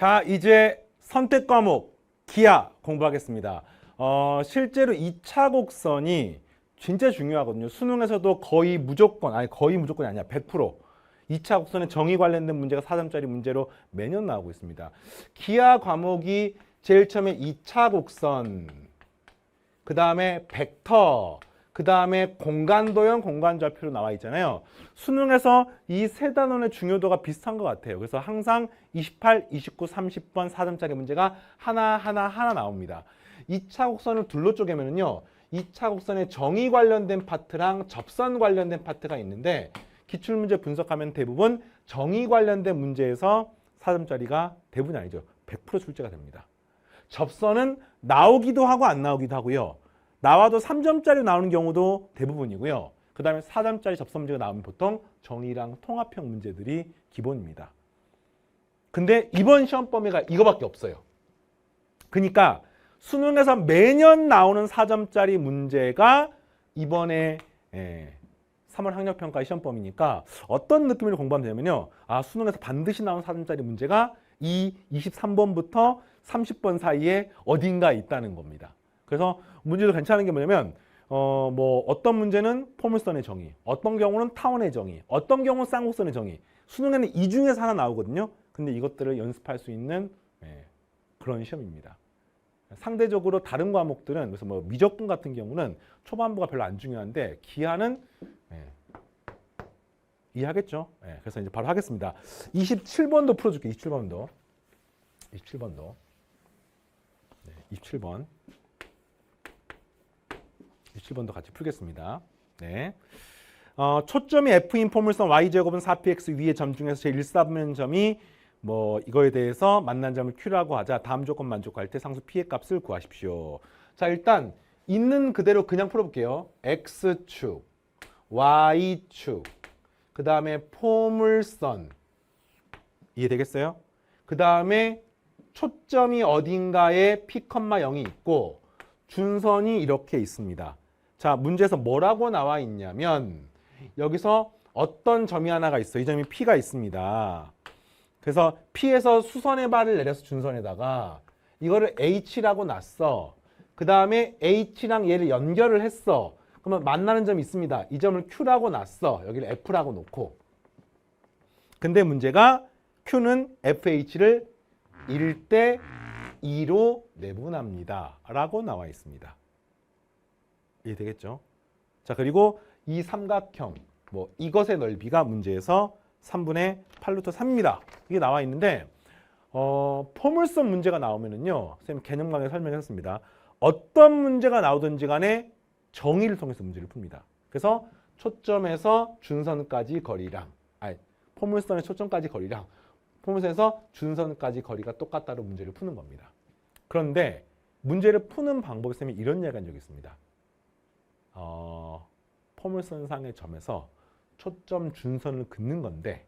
자, 이제 선택 과목 기하 공부하겠습니다. 실제로 2차 곡선이 진짜 중요하거든요. 수능에서도 거의 무조건이 아니야. 100% 2차 곡선의 정의 관련된 문제가 4점짜리 문제로 매년 나오고 있습니다. 기하 과목이 제일 처음에 2차 곡선, 그 다음에 벡터, 그 다음에 공간도형, 공간좌표로 나와 있잖아요. 수능에서 이 세 단원의 중요도가 비슷한 것 같아요. 그래서 항상 28, 29, 30번 4점짜리 문제가 하나 나옵니다. 2차 곡선을 둘로 쪼개면은요, 2차 곡선의 정의 관련된 파트랑 접선 관련된 파트가 있는데, 기출문제 분석하면 대부분 정의 관련된 문제에서 4점짜리가 대부분이 아니죠. 100% 출제가 됩니다. 접선은 나오기도 하고 안 나오기도 하고요. 나와도 3점짜리 나오는 경우도 대부분이고요. 그 다음에 4점짜리 접선 문제가 나오면 보통 정의랑 통합형 문제들이 기본입니다. 근데 이번 시험 범위가 이거밖에 없어요. 그러니까 수능에서 매년 나오는 4점짜리 문제가 이번에 3월 학력평가 시험 범위니까 어떤 느낌으로 공부하면 되냐면요. 수능에서 반드시 나오는 4점짜리 문제가 이 23번부터 30번 사이에 어딘가 있다는 겁니다. 그래서 문제도 괜찮은 게 뭐냐면 어떤 문제는 포물선의 정의, 어떤 경우는 타원의 정의, 어떤 경우는 쌍곡선의 정의. 수능에는 이 중에서 하나 나오거든요. 근데 이것들을 연습할 수 있는 그런 시험입니다. 상대적으로 다른 과목들은 그래서 미적분 같은 경우는 초반부가 별로 안 중요한데 기하는 이해하겠죠? 그래서 이제 바로 하겠습니다. 27번도 풀어줄게요. 27번도. 27번. 27번도 같이 풀겠습니다. 네. 초점이 F인 포물선 Y제곱은 4px 위의 점 중에서 제일 일사분면 점이 이거에 대해서 만난 점을 Q라고 하자. 다음 조건 만족할 때 상수 P의 값을 구하십시오. 자, 일단 있는 그대로 그냥 풀어볼게요. X축, Y축, 그 다음에 포물선. 이해되겠어요? 그 다음에 초점이 어딘가에 P, 0이 있고 준선이 이렇게 있습니다. 자, 문제에서 뭐라고 나와 있냐면 여기서 어떤 점이 하나가 있어요. 이 점이 P가 있습니다. 그래서 P에서 수선의 발을 내려서 준선에다가 이거를 H라고 놨어. 그 다음에 H랑 얘를 연결을 했어. 그러면 만나는 점이 있습니다. 이 점을 Q라고 놨어. 여기를 F라고 놓고. 근데 문제가 Q는 FH를 1대 2로 내분합니다. 라고 나와 있습니다. 이해되겠죠? 자, 그리고 이 삼각형, 이것의 넓이가 문제에서 3분의 8루트 3입니다. 이게 나와 있는데, 포물선 문제가 나오면은요, 선생님 개념 강의 설명했습니다. 어떤 문제가 나오든지 간에 정의를 통해서 문제를 풉니다. 그래서 초점에서 준선까지 거리랑, 포물선의 초점까지 거리랑, 포물선에서 준선까지 거리가 똑같다로 문제를 푸는 겁니다. 그런데 문제를 푸는 방법이 쌤이 이런 이야기를 한 적이 있습니다. 포물선상의 점에서 초점 준선을 긋는 건데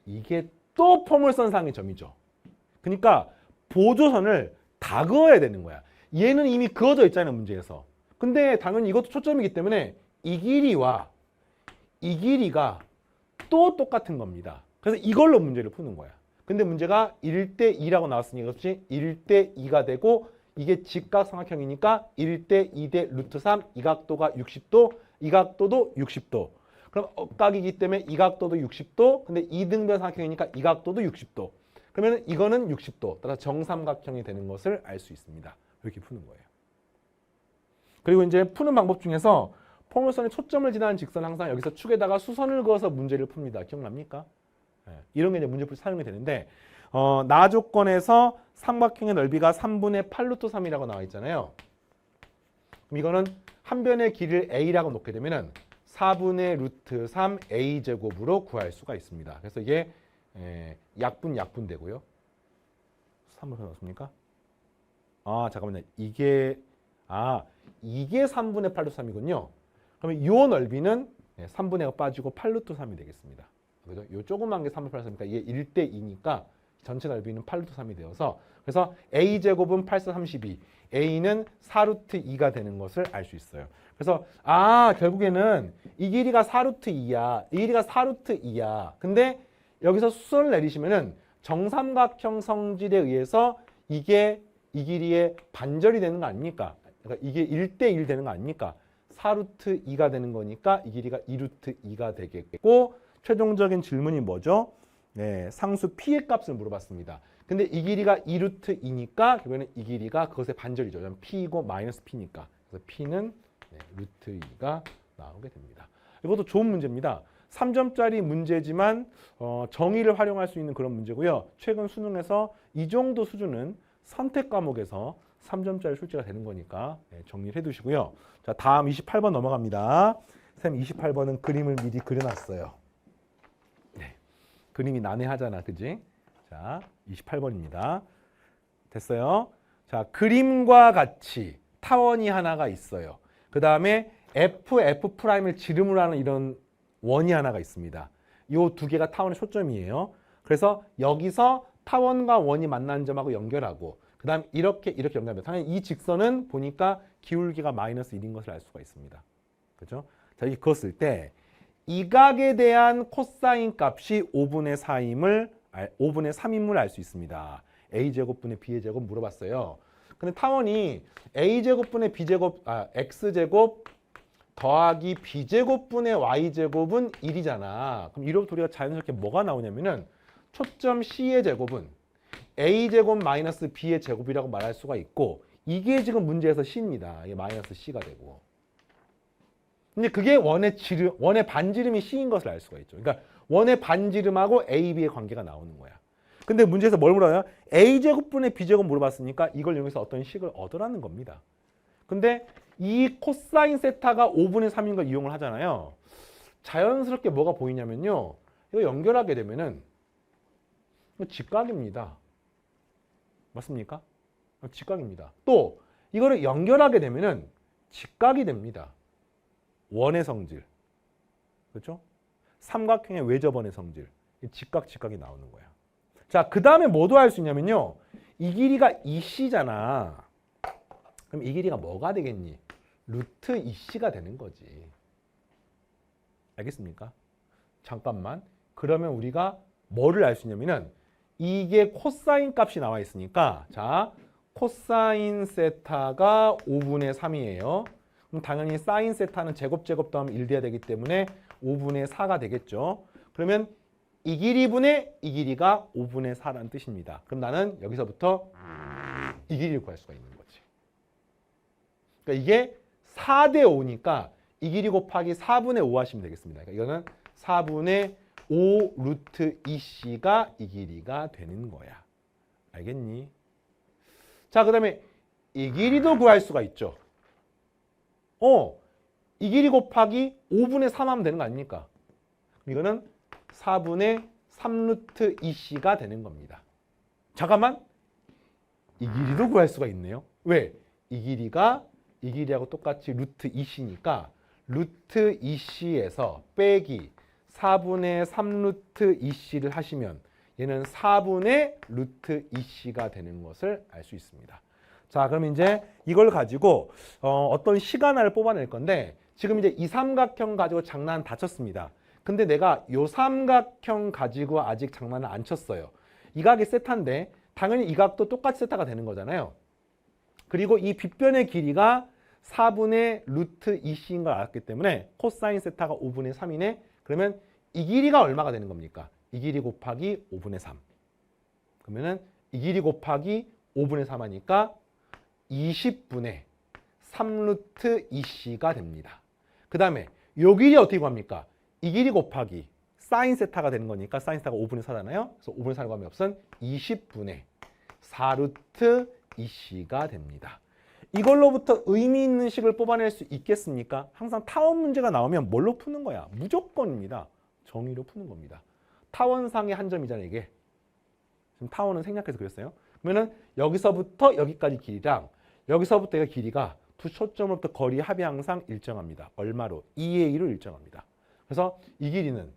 이게 또 포물선상의 점이죠. 그러니까 보조선을 다 그어야 되는 거야. 얘는 이미 그어져 있잖아요, 문제에서. 근데 당연히 이것도 초점이기 때문에 이 길이와 이 길이가 또 똑같은 겁니다. 그래서 이걸로 문제를 푸는 거야. 근데 문제가 1대 2라고 나왔으니 이것이 1대 2가 되고 이게 직각삼각형이니까 1대 2대 루트 3, 이 각도가 60도, 이 각도도 60도. 그럼 억각이기 때문에 이 각도도 60도, 근데 이등변 삼각형이니까 이 각도도 60도. 그러면 이거는 60도, 따라서 정삼각형이 되는 것을 알 수 있습니다. 이렇게 푸는 거예요. 그리고 이제 푸는 방법 중에서 포물선의 초점을 지나는 직선 항상 여기서 축에다가 수선을 그어서 문제를 풉니다. 기억납니까? 이런 게 이제 문제풀이 사용이 되는데 나 조건에서 삼각형의 넓이가 3분의 8루트 3이라고 나와 있잖아요. 그럼 이거는 한 변의 길이를 a라고 놓게 되면은 4분의 루트 3 a제곱으로 구할 수가 있습니다. 그래서 이게 약분 되고요. 3분의 넣었습니까? 잠깐만요. 이게 3분의 8루트 3이군요. 그러면 이 넓이는 3분의 5가 빠지고 8루트 3이 되겠습니다. 그죠? 요 조그만 게 3분의 8루트 3이니까 이게 1대 2니까 전체 넓이는 8루트 3이 되어서 그래서 a제곱은 8, 4, 32, a는 4루트 2가 되는 것을 알 수 있어요. 그래서 결국에는 이 길이가 4루트 2야. 이 길이가 4루트 2야. 근데 여기서 수선을 내리시면은 정삼각형 성질에 의해서 이게 이 길이의 반절이 되는 거 아닙니까? 그러니까 이게 1대1 되는 거 아닙니까? 4루트 2가 되는 거니까 이 길이가 2루트 2가 되겠고, 최종적인 질문이 뭐죠? 네, 상수 P의 값을 물어봤습니다. 근데 이 길이가 2루트 2니까 결국에는 이 길이가 그것의 반절이죠. P이고 마이너스 P니까. 그래서 P는 루트 2가 나오게 됩니다. 이것도 좋은 문제입니다. 3점짜리 문제지만 정의를 활용할 수 있는 그런 문제고요. 최근 수능에서 이 정도 수준은 선택 과목에서 3점짜리 출제가 되는 거니까 정리를 해두시고요. 자, 다음 28번 넘어갑니다. 쌤 28번은 그림을 미리 그려놨어요. 네, 그림이 난해하잖아, 그지? 자, 28번입니다. 됐어요? 자, 그림과 같이 타원이 하나가 있어요. 그 다음에 F'을 지름으로 하는 이런 원이 하나가 있습니다. 이 두 개가 타원의 초점이에요. 그래서 여기서 타원과 원이 만나는 점하고 연결하고, 그 다음 이렇게 연결합니다. 당연히 이 직선은 보니까 기울기가 마이너스 1인 것을 알 수가 있습니다. 그죠? 자, 이렇게 그었을 때 이 각에 대한 코사인 값이 5분의 3임을 알 수 있습니다. a제곱분의 b제곱 물어봤어요. 근데 타원이 a제곱분의 x제곱 더하기 b제곱분의 y제곱은 1이잖아. 그럼 이로부터 우리가 자연스럽게 뭐가 나오냐면은 초점 C의 제곱은 a제곱 마이너스 b의 제곱이라고 말할 수가 있고, 이게 지금 문제에서 C입니다. 이게 마이너스 C가 되고. 근데 그게 원의 반지름이 C인 것을 알 수가 있죠. 그러니까 원의 반지름하고 A, B의 관계가 나오는 거야. 근데 문제에서 뭘 물어요? A제곱분의 B제곱 물어봤으니까 이걸 이용해서 어떤 식을 얻으라는 겁니다. 근데 이 코사인 세타가 5분의 3인 걸 이용을 하잖아요. 자연스럽게 뭐가 보이냐면요. 이거 연결하게 되면은 직각입니다. 맞습니까? 직각입니다. 또 이거를 연결하게 되면은 직각이 됩니다. 원의 성질. 그렇죠? 삼각형의 외접원의 성질. 직각이 나오는 거야. 자, 그 다음에 뭐도 할 수 있냐면요. 이 길이가 2c잖아. 그럼 이 길이가 뭐가 되겠니? 루트 2c가 되는 거지. 알겠습니까? 잠깐만. 그러면 우리가 뭐를 알 수 있냐면은 이게 코사인 값이 나와 있으니까, 자, 코사인 세타가 5분의 3이에요. 그럼 당연히 사인 세타는 제곱 더하면 1 돼야 되기 때문에 5분의 4가 되겠죠. 그러면 이 길이분의 이 길이가 5분의 4라는 뜻입니다. 그럼 나는 여기서부터 이 길이를 구할 수가 있는 거지. 그러니까 이게 4대 5니까 이 길이 곱하기 4분의 5 하시면 되겠습니다. 그러니까 이거는 4분의 5 루트 2c가 이 길이가 되는 거야. 알겠니? 자, 그 다음에 이 길이도 구할 수가 있죠. 이 길이 곱하기 5분의 3 하면 되는 거 아닙니까? 이거는 4분의 3 루트 2c가 되는 겁니다. 잠깐만. 이 길이도 구할 수가 있네요. 왜? 이 길이가 이 길이하고 똑같이 루트 2c니까 루트 2c에서 빼기 4분의 3 루트 2c를 하시면 얘는 4분의 루트 2c가 되는 것을 알 수 있습니다. 자, 그럼 이제 이걸 가지고 어떤 시간을 뽑아낼 건데, 지금 이제 이 삼각형 가지고 장난 다 쳤습니다. 근데 내가 이 삼각형 가지고 아직 장난을 안 쳤어요. 이 각이 세타인데 당연히 이 각도 똑같이 세타가 되는 거잖아요. 그리고 이 빗변의 길이가 4분의 루트 2c인 걸 알았기 때문에 코사인 세타가 5분의 3이네. 그러면 이 길이가 얼마가 되는 겁니까? 이 길이 곱하기 5분의 3. 그러면은 이 길이 곱하기 5분의 3 하니까 20분의 3 루트 2c가 됩니다. 그 다음에 요 길이 어떻게 구합니까? 이 길이 곱하기 사인 세타가 되는 거니까 사인 세타가 5분의 4잖아요. 그래서 5분의 4를 구하면 없은 20분의 4 루트 2c가 됩니다. 이걸로부터 의미 있는 식을 뽑아낼 수 있겠습니까? 항상 타원 문제가 나오면 뭘로 푸는 거야? 무조건입니다. 정의로 푸는 겁니다. 타원상의 한 점이잖아요, 이게. 지금 타원은 생략해서 그렸어요. 그러면은 여기서부터 여기까지 길이랑 여기서부터 여기 길이가 두 초점으로부터 거리 합이 항상 일정합니다. 얼마로? 2의 1로 일정합니다. 그래서 이 길이는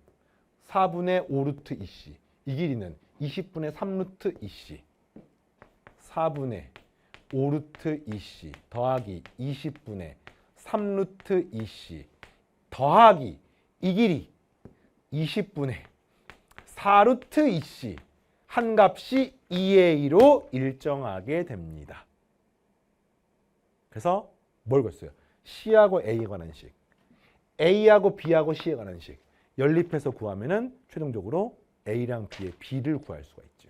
4분의 5 루트 2c, 이 길이는 20분의 3 루트 2c, 4분의 5 루트 2c 더하기 20분의 3 루트 2c 더하기 이 길이 20분의 4루트 2C 한 값이 2a로 일정하게 됩니다. 그래서 뭘 구했어요? C하고 A에 관한 식, A하고 B하고 C에 관한 식 연립해서 구하면은 최종적으로 A랑 B의 B를 구할 수가 있죠.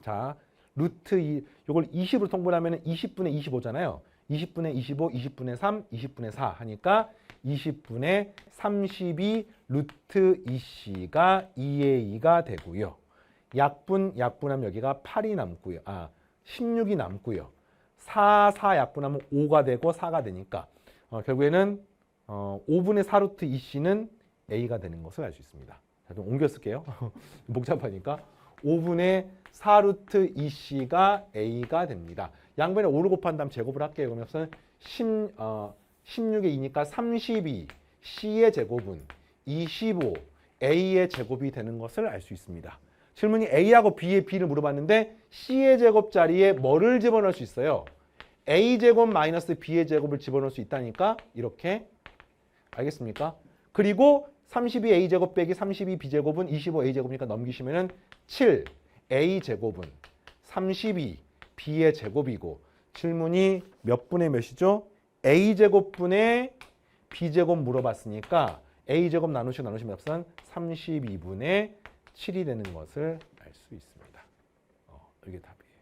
자, 루트 2, 이걸 20으로 통분하면 20분의 25잖아요. 20분의 25, 20분의 3, 20분의 4 하니까 20분의 32 루트 2C가 2A가 되고요. 약분하면 여기가 8이 남고요. 16이 남고요. 4 약분하면 5가 되고 4가 되니까 결국에는 5분의 4 루트 2C는 A가 되는 것을 알 수 있습니다. 자, 좀 옮겨 쓸게요. 복잡하니까 5분의 4 루트 2C가 A가 됩니다. 양변에 5를 곱한 다음 제곱을 할게요. 그러면 16의 2니까 32, C의 제곱은 25, A의 제곱이 되는 것을 알 수 있습니다. 질문이 A하고 B의 B를 물어봤는데 C의 제곱 자리에 뭐를 집어넣을 수 있어요? A제곱 마이너스 B의 제곱을 집어넣을 수 있다니까 이렇게 알겠습니까? 그리고 32A제곱 빼기 32B제곱은 25A제곱이니까 넘기시면은 7, A제곱은 32B의 제곱이고 질문이 몇 분의 몇이죠? A제곱분의 B제곱 물어봤으니까 A제곱 나누시면 합산 32분의 7이 되는 것을 알 수 있습니다. 이게 답이에요.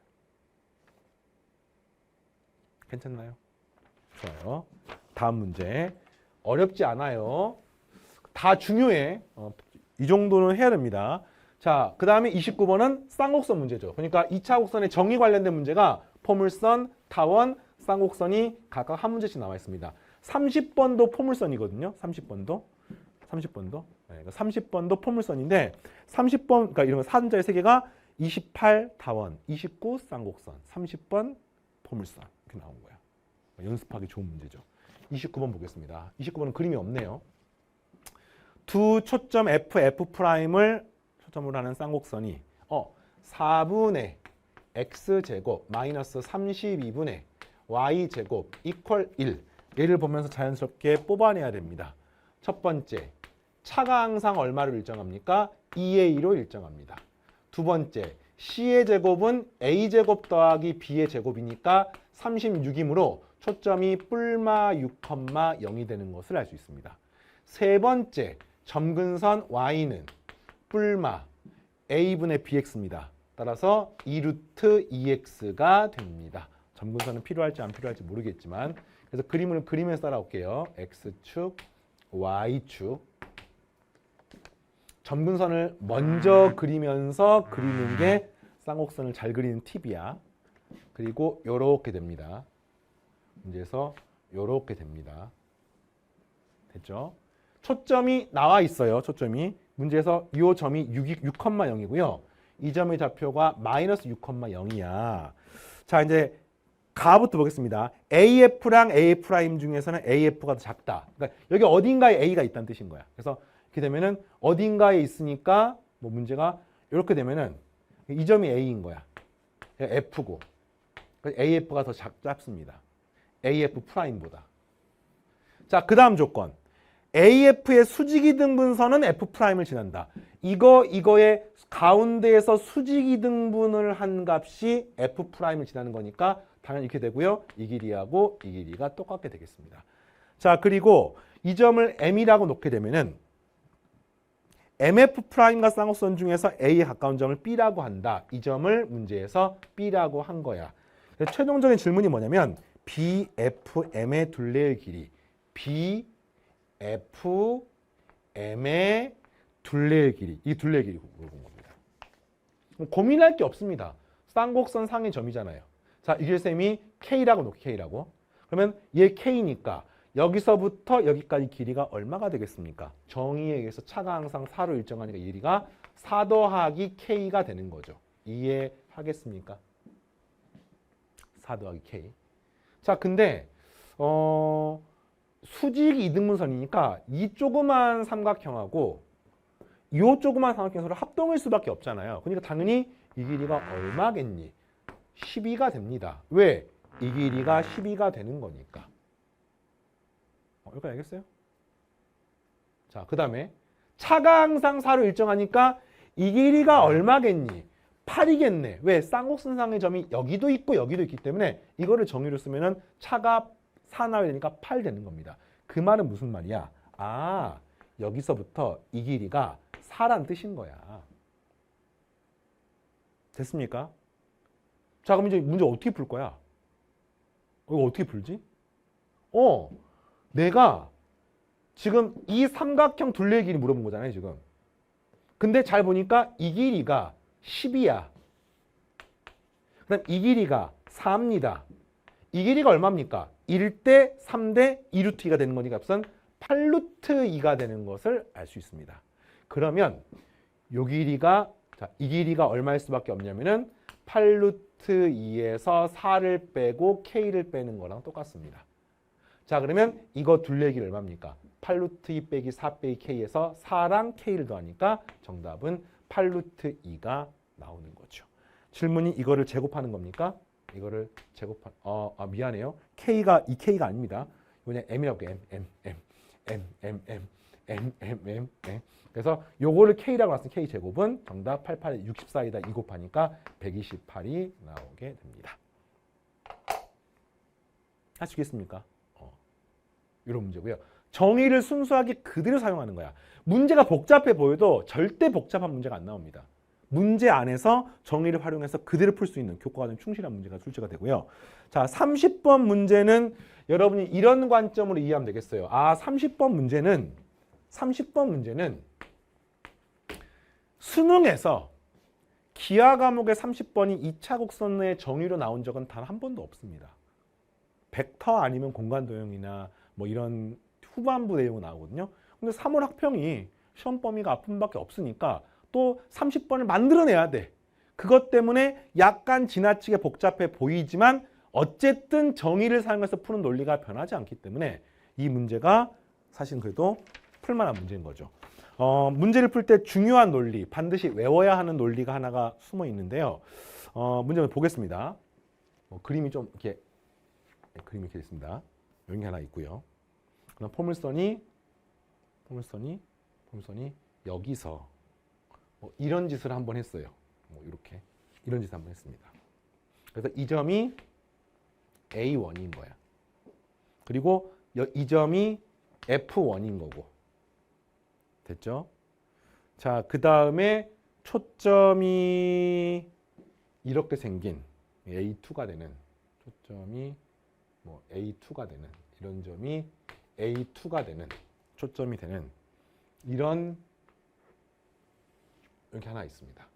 괜찮나요? 좋아요. 다음 문제. 어렵지 않아요. 다 중요해. 이 정도는 해야 됩니다. 자, 그 다음에 29번은 쌍곡선 문제죠. 그러니까 2차 곡선의 정의 관련된 문제가 포물선, 타원, 쌍곡선이 각각 한 문제씩 나와 있습니다. 30번도 포물선이거든요. 30번도. 네, 30번도 포물선인데 30번, 그러니까 이런 사전자의 세 개가 28 타원, 29 쌍곡선, 30번 포물선 이렇게 나온 거야. 연습하기 좋은 문제죠. 29번 보겠습니다. 29번은 그림이 없네요. 두 초점 F'을 초점으로 하는 쌍곡선이 4분의 X제곱 마이너스 32분의 Y제곱 이퀄 1 얘를 보면서 자연스럽게 뽑아내야 됩니다. 첫 번째, 차가 항상 얼마로 일정합니까? 2a로 일정합니다. 두 번째, C의 제곱은 A제곱 더하기 B의 제곱이니까 36이므로 초점이 뿔마 6,0이 되는 것을 알 수 있습니다. 세 번째, 점근선 Y는 뿔마 A분의 BX입니다. 따라서 2루트 2X가 됩니다. 점근선은 필요할지 안 필요할지 모르겠지만 그래서 그림을 그리면서 따라올게요. X축, Y축. 점근선을 먼저 그리면서 그리는 게 쌍곡선을 잘 그리는 팁이야. 그리고 요렇게 됩니다. 문제에서 요렇게 됩니다. 됐죠? 초점이 나와 있어요. 초점이. 문제에서 이 점이 6,0이고요. 이 점의 좌표가 마이너스 6,0이야. 자, 이제 가부터 보겠습니다. AF랑 A' 중에서는 AF가 더 작다. 그러니까 여기 어딘가에 A가 있다는 뜻인 거야. 그래서 이렇게 되면은 어딘가에 있으니까 뭐 문제가 이렇게 되면은 이 점이 A인 거야. F고. AF가 더 작습니다. AF'보다. 자, 그 다음 조건. AF의 수직이 등분선은 F'을 지난다. 이거의 가운데에서 수직이 등분을 한 값이 F'을 지나는 거니까 당연히 이렇게 되고요. 이 길이하고 이 길이가 똑같게 되겠습니다. 자, 그리고 이 점을 M이라고 놓게 되면은 MF'과 쌍곡선 중에서 A에 가까운 점을 B라고 한다. 이 점을 문제에서 B라고 한 거야. 그래서 최종적인 질문이 뭐냐면 BFM의 둘레의 길이 BFM의 둘레의 길이 이 둘레의 길이 물어본 겁니다. 고민할 게 없습니다. 쌍곡선 상의 점이잖아요. 자, 이길쌤이 K라고 놓게 K라고. 그러면 얘 K니까 여기서부터 여기까지 길이가 얼마가 되겠습니까? 정의에 의해서 차가 항상 4로 일정하니까 이 길이가 4 더하기 K가 되는 거죠. 이해하겠습니까? 4 더하기 K. 자, 근데 수직이 이등분선이니까 이 조그만 삼각형하고 이 조그만 삼각형이 서로 합동일 수밖에 없잖아요. 그러니까 당연히 이 길이가 얼마겠니? 12가 됩니다. 왜? 이 길이가 12가 되는 거니까. 여기까지 알겠어요? 자, 그 다음에 차가 항상 4로 일정하니까 이 길이가 얼마겠니? 8이겠네. 왜? 쌍곡선상의 점이 여기도 있고 여기도 있기 때문에 이거를 정의로 쓰면은 차가 4 나와야 되니까 8 되는 겁니다. 그 말은 무슨 말이야? 아, 여기서부터 이 길이가 4란 뜻인 거야. 됐습니까? 자, 그럼 이제 문제 어떻게 풀 거야? 이거 어떻게 풀지? 내가 지금 이 삼각형 둘레의 길이 물어본 거잖아요, 지금. 근데 잘 보니까 이 길이가 10이야. 그다음 이 길이가 4입니다. 이 길이가 얼마입니까? 1대 3대 2루트 2가 되는 거니까 우선 8루트 2가 되는 것을 알 수 있습니다. 그러면 요 길이가 이 길이가 얼마일 수밖에 없냐면은 8루트 2에서 4를 빼고 k를 빼는 거랑 똑같습니다. 자, 그러면 이거 둘레의 길이 얼마입니까? 8루트 2 빼기 4 빼기 k에서 4랑 k를 더하니까 정답은 8루트 2가 나오는 거죠. 질문이 이거를 제곱하는 겁니까? 이거를 미안해요. k가 이 k가 아닙니다. 그냥 m이라고 해요. m. 그래서 요거를 k라고 놨으면 k 제곱은 정답 88에 64이다 2 곱하니까 128이 나오게 됩니다. 할 수 있겠습니까? 이런 문제고요. 정의를 순수하게 그대로 사용하는 거야. 문제가 복잡해 보여도 절대 복잡한 문제가 안 나옵니다. 문제 안에서 정의를 활용해서 그대로 풀 수 있는 교과가 좀 충실한 문제가 출제가 되고요. 자, 30번 문제는 여러분이 이런 관점으로 이해하면 되겠어요. 30번 문제는 수능에서 기하 과목의 30번이 2차 곡선의 정의로 나온 적은 단 한 번도 없습니다. 벡터 아니면 공간 도형이나 뭐 이런 후반부 내용이 나오거든요. 근데 3월 학평이 시험 범위가 아픔밖에 없으니까 또 30번을 만들어내야 돼. 그것 때문에 약간 지나치게 복잡해 보이지만 어쨌든 정의를 사용해서 푸는 논리가 변하지 않기 때문에 이 문제가 사실 그래도 풀만한 문제인 거죠. 문제를 풀 때 중요한 논리, 반드시 외워야 하는 논리가 하나가 숨어 있는데요. 문제를 보겠습니다. 그림이 좀 이렇게 그림이 이렇게 있습니다. 여기 하나 있고요. 그럼 포물선이 여기서 이런 짓을 한번 했어요. 이렇게 이런 짓을 한번 했습니다. 그래서 이 점이 A1인 거야. 그리고 이 점이 F1인 거고. 됐죠? 자, 그 다음에 초점이 이렇게 생긴 A2가 되는 초점이 A2가 되는 이런 점이 A2가 되는 초점이 되는 이런 이렇게 하나 있습니다.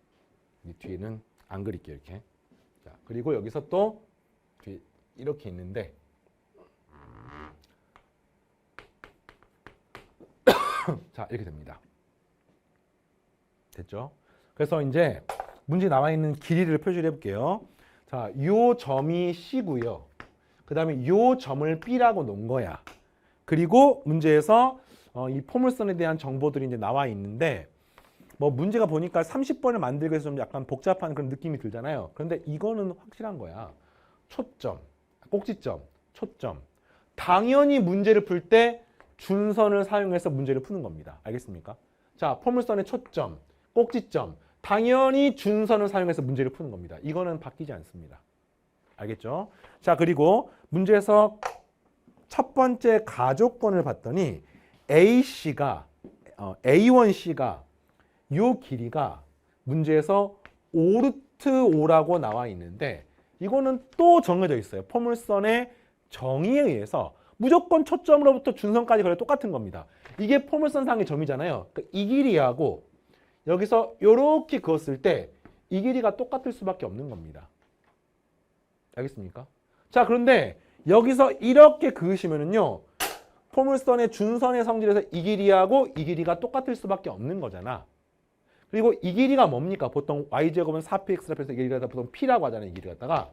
이 뒤에는 안 그릴게요. 이렇게. 자, 그리고 여기서 또 뒤에 이렇게 있는데 자, 이렇게 됩니다. 됐죠? 그래서 이제 문제 나와 있는 길이를 표시를 해볼게요. 자, 요 점이 C고요. 그 다음에 요 점을 B라고 놓은 거야. 그리고 문제에서 이 포물선에 대한 정보들이 이제 나와 있는데 문제가 보니까 30번을 만들기 위해서 좀 약간 복잡한 그런 느낌이 들잖아요. 그런데 이거는 확실한 거야. 초점, 꼭지점, 초점. 당연히 문제를 풀 때 준선을 사용해서 문제를 푸는 겁니다. 알겠습니까? 자, 포물선의 초점, 꼭지점. 당연히 준선을 사용해서 문제를 푸는 겁니다. 이거는 바뀌지 않습니다. 알겠죠? 자, 그리고 문제에서 첫 번째 가조건을 봤더니 A1C가 요 길이가 문제에서 5루트 5라고 나와 있는데 이거는 또 정해져 있어요. 포물선의 정의에 의해서 무조건 초점으로부터 준선까지 거의 똑같은 겁니다. 이게 포물선상의 점이잖아요. 그러니까 이 길이하고 여기서 이렇게 그었을 때 이 길이가 똑같을 수밖에 없는 겁니다. 알겠습니까? 자, 그런데 여기서 이렇게 그으시면은요. 포물선의 준선의 성질에서 이 길이하고 이 길이가 똑같을 수밖에 없는 거잖아. 그리고 이 길이가 뭡니까? 보통 y제곱은 4px라고 해서 이 길이가 보통 p라고 하잖아요. 이 길이 갖다가.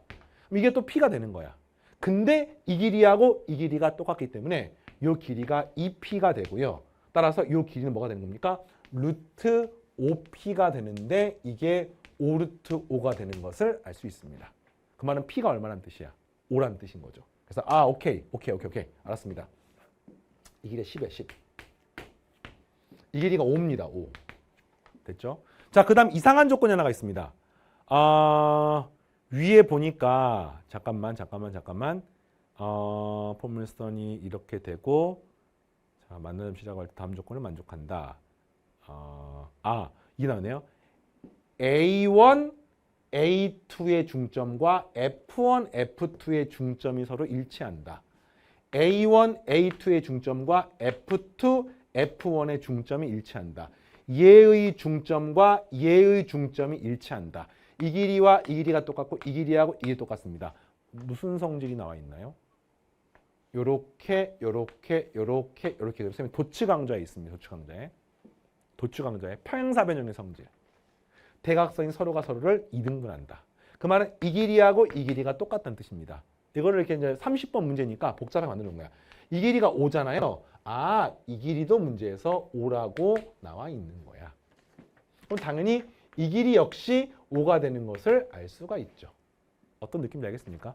그럼 이게 또 p가 되는 거야. 근데 이 길이하고 이 길이가 똑같기 때문에 이 길이가 2p가 되고요. 따라서 이 길이는 뭐가 되는 겁니까? 루트 5p가 되는데 이게 5루트 5가 되는 것을 알 수 있습니다. 그 말은 p가 얼마란 뜻이야? 5라는 뜻인 거죠. 그래서 오케이. 알았습니다. 이 길이 10이야, 10. 이 길이가 5입니다. 5. 됐죠? 자, 그 다음 이상한 조건이 하나가 있습니다. 위에 보니까 잠깐만. 포물선이 이렇게 되고 자, 만나점 시작할 때 다음 조건을 만족한다. 이게 나오네요. A1, A2의 중점과 F1, F2의 중점이 서로 일치한다. A1, A2의 중점과 F2, F1의 중점이 일치한다. 얘의 중점과 얘의 중점이 일치한다. 이 길이와 이 길이가 똑같고 이 길이하고 이게 똑같습니다. 무슨 성질이 나와 있나요? 요렇게 선생님 도치강좌에 있습니다. 도치강좌에 평행사변형의 성질. 대각선이 서로가 서로를 2등분한다. 그 말은 이 길이하고 이 길이가 똑같다는 뜻입니다. 이거를 이렇게 이제 30번 문제니까 복잡하게 만들어 놓은 거야. 이 길이가 5잖아요. 이 길이도 문제에서 5라고 나와 있는 거야. 그럼 당연히 이 길이 역시 5가 되는 것을 알 수가 있죠. 어떤 느낌인지 알겠습니까?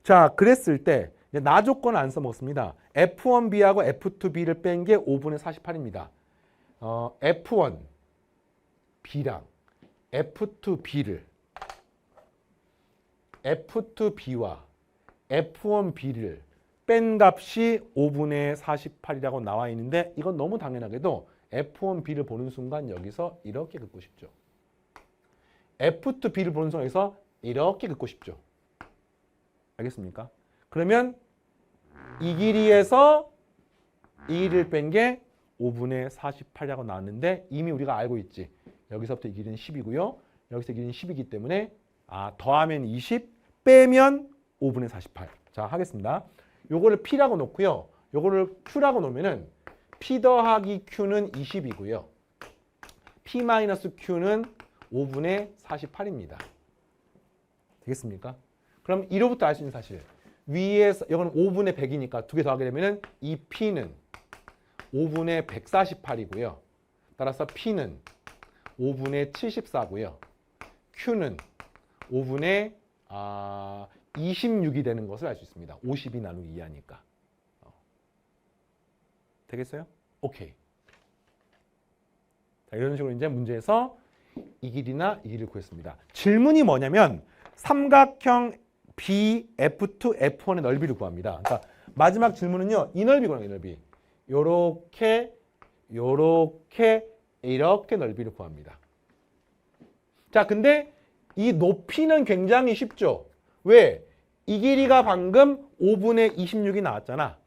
자, 그랬을 때 이제 나 조건을 안 써먹습니다. F1B하고 F2B를 뺀 게 5분의 48입니다. F1B랑 F2B와 F1B를 뺀 값이 5분의 48이라고 나와 있는데 이건 너무 당연하게도 F1B를 보는 순간 여기서 이렇게 긋고 싶죠. F2B를 보는 순간 여기서 이렇게 긋고 싶죠. 알겠습니까? 그러면 이 길이에서 이 길이를 뺀 게 5분의 48이라고 나왔는데 이미 우리가 알고 있지. 여기서부터 이 길이는 10이고요. 여기서 이 길이는 10이기 때문에 더하면 20, 빼면 5분의 48. 자, 하겠습니다. 요거를 P라고 놓고요. 요거를 Q라고 놓으면은 P 더하기 Q는 20이고요. P 마이너스 Q는 5분의 48입니다. 되겠습니까? 그럼 이로부터 알 수 있는 사실. 위에서 이거는 5분의 100이니까 두 개 더하게 되면은 이 P는 5분의 148이고요. 따라서 P는 5분의 74고요. Q는 5분의 26이 되는 것을 알 수 있습니다. 52 나누기 2하니까. 되겠어요? 오케이. 자, 이런 식으로 이제 문제에서 이 길이나 이 길이를 구했습니다. 질문이 뭐냐면 삼각형 BF2, F1의 넓이를 구합니다. 그러니까 마지막 질문은요. 이 넓이구나, 이 넓이. 요렇게 이렇게 넓이를 구합니다. 자, 근데 이 높이는 굉장히 쉽죠. 왜? 이 길이가 방금 5분의 26이 나왔잖아.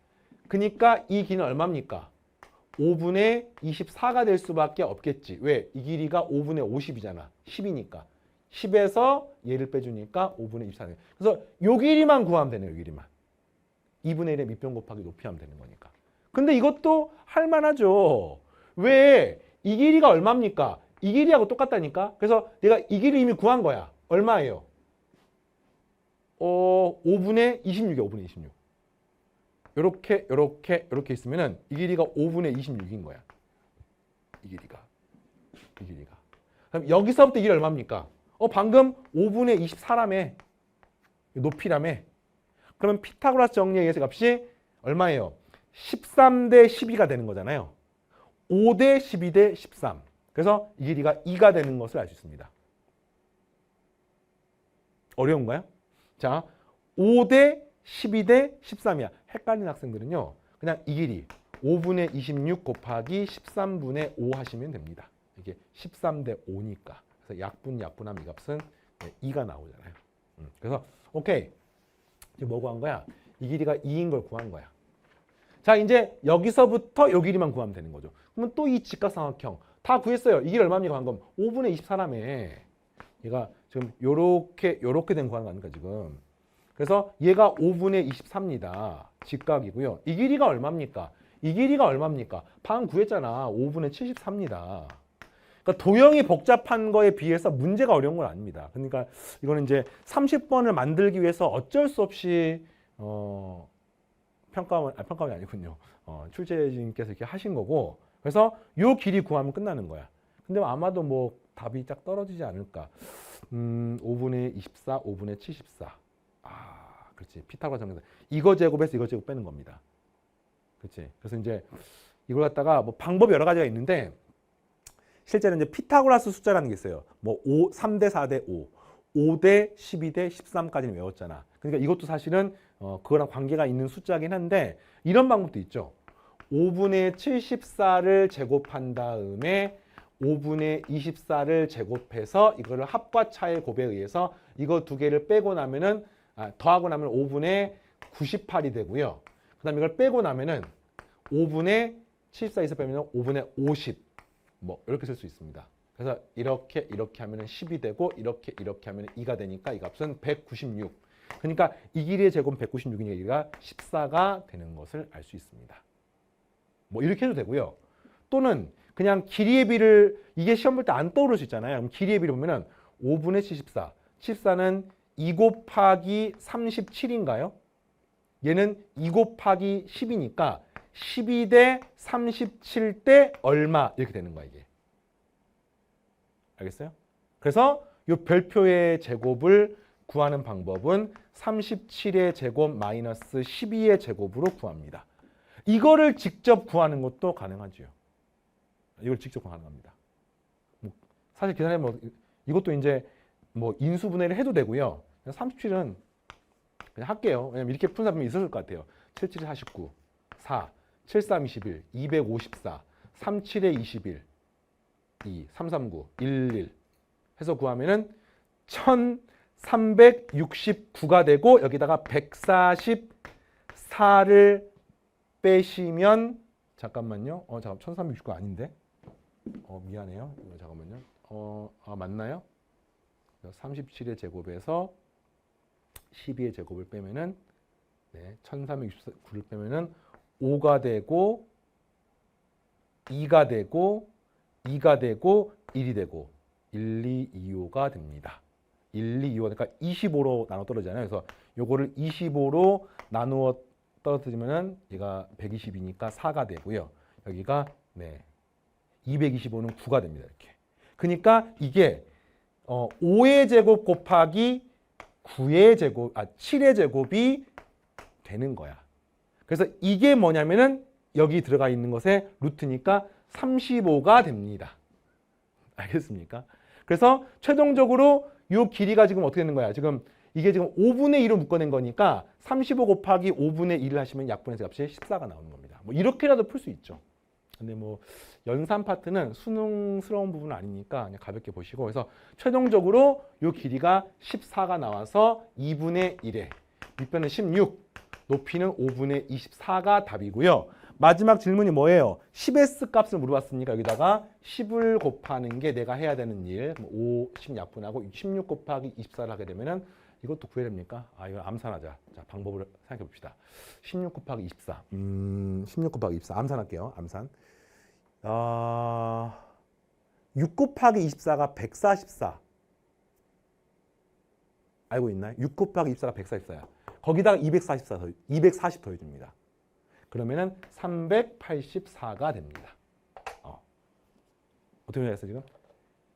그러니까 이 길이는 얼마입니까? 5분의 24가 될 수밖에 없겠지. 왜? 이 길이가 5분의 50이잖아. 10이니까. 10에서 얘를 빼주니까 5분의 24. 그래서 요 길이만 구하면 되네요. 요 길이만. 2분의 1의 밑변 곱하기 높이 하면 되는 거니까. 근데 이것도 할만하죠. 왜? 이 길이가 얼마입니까? 이 길이하고 똑같다니까. 그래서 내가 이 길이 이미 구한 거야. 얼마예요? 5분의 26이야. 5분의 26. 요렇게 있으면은 이 길이가 5분의 26인 거야. 이 길이가. 그럼 여기서부터 이 길이 얼마입니까? 방금 5분의 24라며. 높이라며. 그러면 피타고라스 정리에 의해서 값이 얼마예요? 13대 12가 되는 거잖아요. 5대 12대 13. 그래서 이 길이가 2가 되는 것을 알 수 있습니다. 어려운가요? 자, 5대 12대 13이야. 헷갈리는 학생들은요. 그냥 이 길이 5분의 26 곱하기 13분의 5 하시면 됩니다. 이게 13대 5니까. 그래서 약분하면 이 값은 2가 나오잖아요. 그래서 오케이. 이제 뭐 구한 거야? 이 길이가 2인 걸 구한 거야. 자, 이제 여기서부터 요 길이만 구하면 되는 거죠. 그러면 또 이 직각삼각형 다 구했어요. 이 길이 얼마입니까? 방금 5분의 24라며. 얘가 지금 요렇게 된 구하는 거 아닙니까 지금. 그래서 얘가 5분의 24입니다. 직각이고요. 이 길이가 얼마입니까? 방금 구했잖아. 5분의 74입니다. 그러니까 도형이 복잡한 거에 비해서 문제가 어려운 건 아닙니다. 그러니까 이거는 이제 30번을 만들기 위해서 어쩔 수 없이 평가원이 아니군요. 출제진께서 이렇게 하신 거고, 그래서 요 길이 구하면 끝나는 거야. 근데 아마도 뭐 답이 딱 떨어지지 않을까. 5분의 24, 5분의 74. 그렇지. 피타고라스 정리에서 이거 제곱에서 이거 제곱 빼는 겁니다. 그렇지. 그래서 이제 이걸 갖다가 뭐 방법이 여러 가지가 있는데 실제로 이제 피타고라스 숫자라는 게 있어요. 뭐 3대 4대 5, 5대 12대 13까지는 외웠잖아. 그러니까 이것도 사실은 그거랑 관계가 있는 숫자긴 한데 이런 방법도 있죠. 5분의 74를 제곱한 다음에 5분의 24를 제곱해서 이거를 합과 차의 곱에 의해서 이거 두 개를 빼고 나면은 더하고 나면 5분의 98이 되고요. 그 다음에 이걸 빼고 나면은 5분의 74에서 빼면 5분의 50 뭐 이렇게 쓸 수 있습니다. 그래서 이렇게 하면은 10이 되고 이렇게 하면 2가 되니까 이 값은 196. 그러니까 이 길이의 제곱은 196이니까 여기가 14가 되는 것을 알 수 있습니다. 뭐 이렇게 해도 되고요. 또는 그냥 길이의 비를 이게 시험 볼 때 안 떠오를 수 있잖아요. 그럼 길이의 비를 보면은 5분의 74. 74는 2 곱하기 37인가요? 얘는 2 곱하기 10이니까 12대 37대 얼마 이렇게 되는 거야 이게. 알겠어요? 그래서 이 별표의 제곱을 구하는 방법은 37의 제곱 마이너스 12의 제곱으로 구합니다. 이거를 직접 구하는 것도 가능하지요. 이걸 직접 가능합니다. 사실 계산해 뭐 이것도 이제 뭐 인수분해를 해도 되고요. 37은 그냥 할게요. 왜냐면 이렇게 푼 사람이 있었을 것 같아요. 77에 49, 4, 73, 21, 254, 37에 21, 2, 339, 11 해서 구하면은 1369가 되고 여기다가 144를 빼시면 잠깐만요. 잠깐 1369 아닌데? 미안해요. 잠깐만요. 맞나요? 37의 제곱에서 12의 제곱을 빼면은 1369를 빼면은 5가 되고 2가 되고 2가 되고 1이 되고 1, 2, 2, 5가 됩니다. 1, 2, 2, 5 그러니까 25로 나눠 떨어지잖아요. 그래서 요거를 25로 나누어 떨어뜨리면은 얘가 120이니까 4가 되고요. 여기가 225는 9가 됩니다. 이렇게. 그러니까 이게 5의 제곱 곱하기 9의 제곱, 7의 제곱이 되는 거야. 그래서 이게 뭐냐면은 여기 들어가 있는 것의 루트니까 35가 됩니다. 알겠습니까? 그래서 최종적으로 이 길이가 지금 어떻게 되는 거야? 지금 이게 지금 5분의 1로 묶어낸 거니까 35 곱하기 5분의 1을 하시면 약분해서 값이 14가 나오는 겁니다. 뭐 이렇게라도 풀 수 있죠. 근데 뭐 연산 파트는 수능스러운 부분은 아니니까 그냥 가볍게 보시고 그래서 최종적으로 이 길이가 14가 나와서 2분의 1에 밑변은 16, 높이는 5분의 24가 답이고요. 마지막 질문이 뭐예요? 10s 값을 물어봤으니까 여기다가 10을 곱하는 게 내가 해야 되는 일 5, 10 약분하고 16 곱하기 24를 하게 되면은 이것도 구해야 됩니까? 이거 암산하자. 자, 방법을 생각해 봅시다. 16 곱하기 24. 16 곱하기 24. 암산할게요. 암산. 6 곱하기 24가 144. 알고 있나요? 6 곱하기 24가 144야. 거기다가 240 더해줍니다. 그러면은 384가 됩니다. 어떻게 해야겠어요 지금?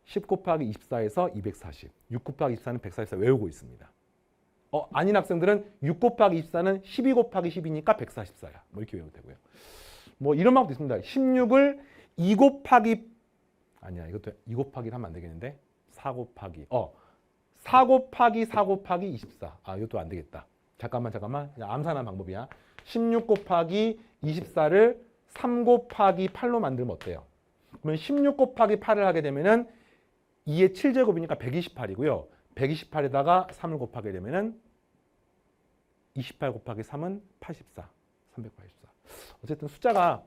10 곱하기 24에서 240. 6 곱하기 24는 144 외우고 있습니다. 아닌 학생들은 6 곱하기 24는 12 곱하기 10이니까 144야. 뭐 이렇게 외우면 되고요. 뭐 이런 방법도 있습니다. 16을 2 곱하기 아니야. 이것도 2 곱하기를 하면 안 되겠는데. 4 곱하기 4 곱하기 4 곱하기 24. 이것도 안 되겠다. 잠깐만. 그냥 암산한 방법이야. 16 곱하기 24를 3 곱하기 8로 만들면 어때요? 그러면 16 곱하기 8을 하게 되면은 2의 7제곱이니까 128이고요. 128에다가 3을 곱하게 되면은 28 곱하기 3은 84. 384. 어쨌든 숫자가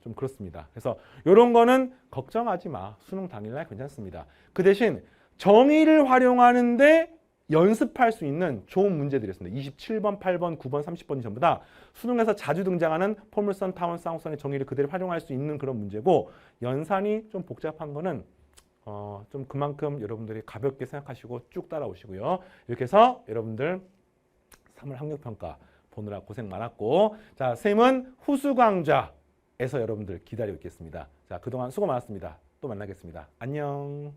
좀 그렇습니다. 그래서 이런 거는 걱정하지 마. 수능 당일날 괜찮습니다. 그 대신 정의를 활용하는데 연습할 수 있는 좋은 문제들이었습니다. 27번, 8번, 9번, 30번이 전부 다 수능에서 자주 등장하는 포물선, 타원, 쌍쌍선의 정의를 그대로 활용할 수 있는 그런 문제고 연산이 좀 복잡한 거는 좀 그만큼 여러분들이 가볍게 생각하시고 쭉 따라오시고요. 이렇게 해서 여러분들 3월 학력평가 보느라 고생 많았고 자, 쌤은 후수강좌에서 여러분들 기다리고 있겠습니다. 자, 그동안 수고 많았습니다. 또 만나겠습니다. 안녕.